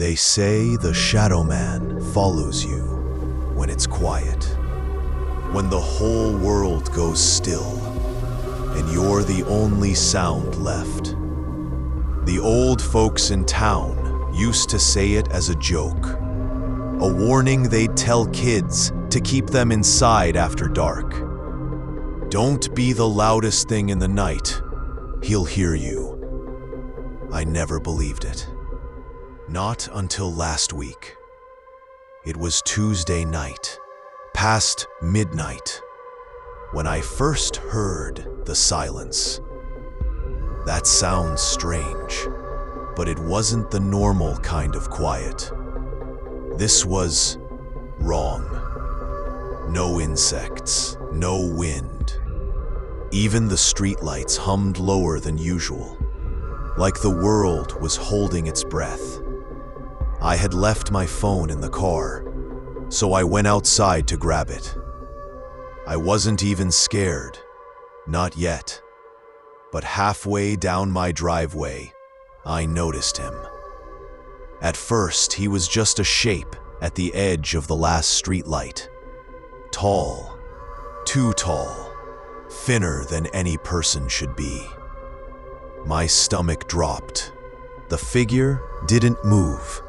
They say the shadow man follows you when it's quiet, when the whole world goes still, and you're the only sound left. The old folks in town used to say it as a joke, a warning they'd tell kids to keep them inside after dark. Don't be the loudest thing in the night, he'll hear you. I never believed it. Not until last week. It was Tuesday night, past midnight, when I first heard the silence. That sounds strange, but it wasn't the normal kind of quiet. This was wrong. No insects, no wind. Even the streetlights hummed lower than usual, like the world was holding its breath. I had left my phone in the car, so I went outside to grab it. I wasn't even scared, not yet. But halfway down my driveway, I noticed him. At first, he was just a shape at the edge of the last streetlight. Tall, too tall, thinner than any person should be. My stomach dropped. The figure didn't move,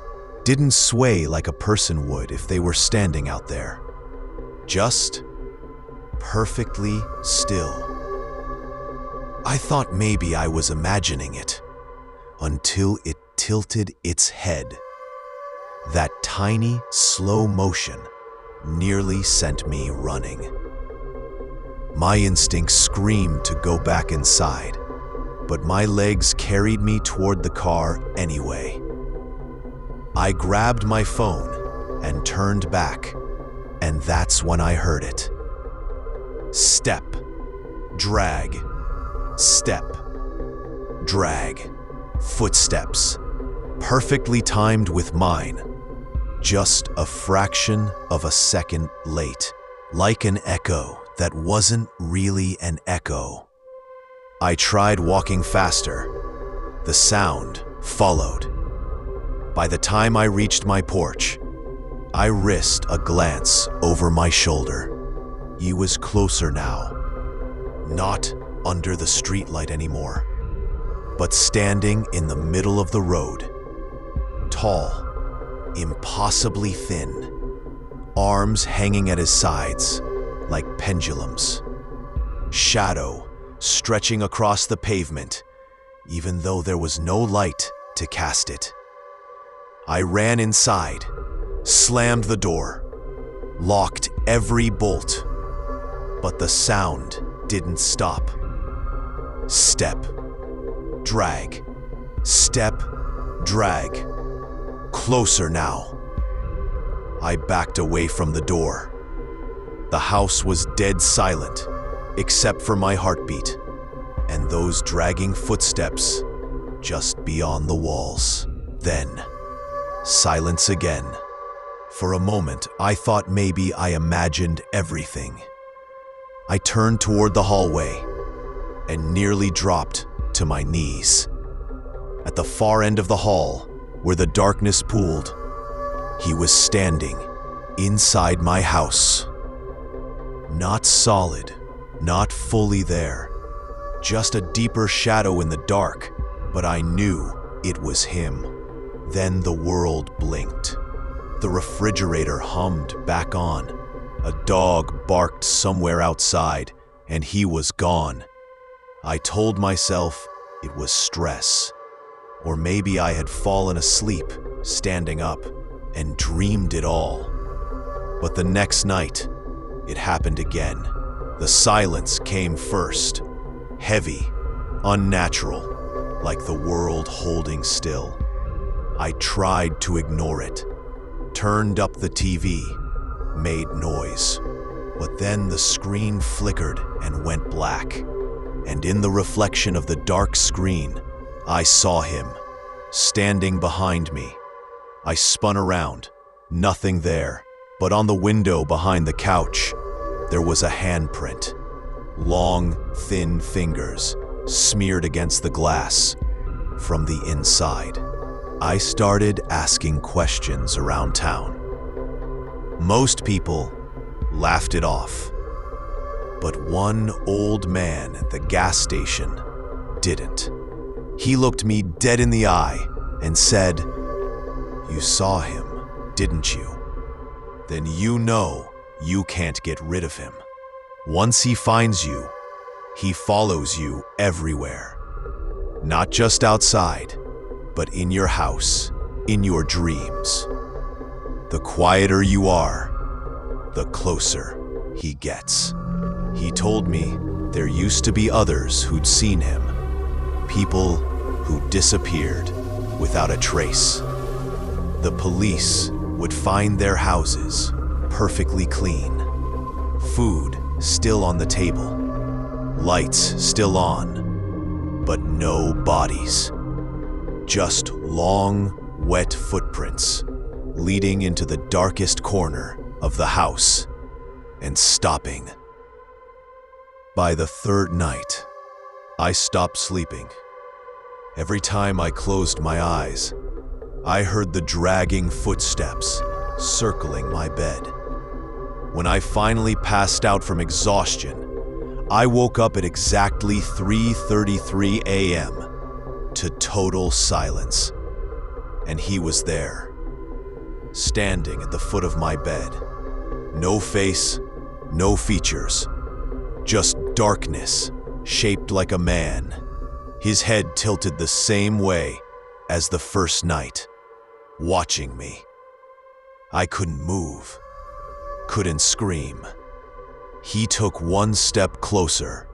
didn't sway like a person would if they were standing out there. Just perfectly still. I thought maybe I was imagining it, until it tilted its head. That tiny, slow motion nearly sent me running. My instinct screamed to go back inside, but my legs carried me toward the car anyway. I grabbed my phone and turned back, and that's when I heard it. Step, drag, step, drag, footsteps, perfectly timed with mine, just a fraction of a second late, like an echo that wasn't really an echo. I tried walking faster. The sound followed. By the time I reached my porch, I risked a glance over my shoulder. He was closer now, not under the streetlight anymore, but standing in the middle of the road. Tall, impossibly thin, arms hanging at his sides like pendulums. Shadow stretching across the pavement, even though there was no light to cast it. I ran inside, slammed the door, locked every bolt, but the sound didn't stop. Step, drag, step, drag. Closer now. I backed away from the door. The house was dead silent, except for my heartbeat and those dragging footsteps just beyond the walls. Then, silence again. For a moment, I thought maybe I imagined everything. I turned toward the hallway and nearly dropped to my knees. At the far end of the hall, where the darkness pooled, he was standing inside my house. Not solid, not fully there, just a deeper shadow in the dark, but I knew it was him. Then the world blinked. The refrigerator hummed back on. A dog barked somewhere outside, and he was gone. I told myself it was stress. Or maybe I had fallen asleep, standing up, and dreamed it all. But the next night, it happened again. The silence came first. Heavy, unnatural, like the world holding still. I tried to ignore it. Turned up the TV, made noise. But then the screen flickered and went black. And in the reflection of the dark screen, I saw him, standing behind me. I spun around, nothing there, but on the window behind the couch, there was a handprint. Long, thin fingers, smeared against the glass from the inside. I started asking questions around town. Most people laughed it off, but one old man at the gas station didn't. He looked me dead in the eye and said, "You saw him, didn't you? Then you know you can't get rid of him. Once he finds you, he follows you everywhere. Not just outside, but in your house, in your dreams. The quieter you are, the closer he gets." He told me there used to be others who'd seen him, people who disappeared without a trace. The police would find their houses perfectly clean, food still on the table, lights still on, but no bodies. Just long, wet footprints leading into the darkest corner of the house and stopping. By the third night, I stopped sleeping. Every time I closed my eyes, I heard the dragging footsteps circling my bed. When I finally passed out from exhaustion, I woke up at exactly 3:33 a.m. to total silence. And he was there, standing at the foot of my bed. No face, no features, just darkness shaped like a man. His head tilted the same way as the first night, watching me. I couldn't move, couldn't scream. He took one step closer,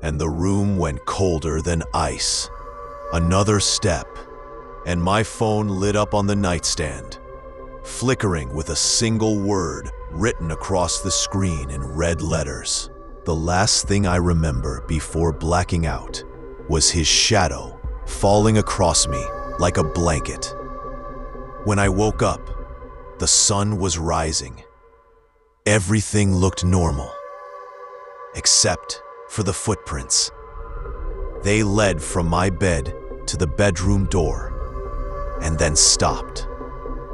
and the room went colder than ice. Another step, and my phone lit up on the nightstand, flickering with a single word written across the screen in red letters. The last thing I remember before blacking out was his shadow falling across me like a blanket. When I woke up, the sun was rising. Everything looked normal, except for the footprints. They led from my bed to the bedroom door, and then stopped,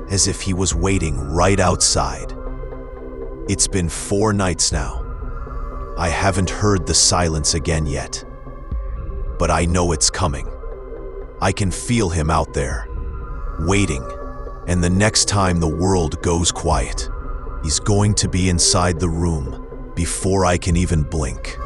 as if he was waiting right outside. It's been 4 nights now. I haven't heard the silence again yet, but I know it's coming. I can feel him out there, waiting, and the next time the world goes quiet, he's going to be inside the room before I can even blink.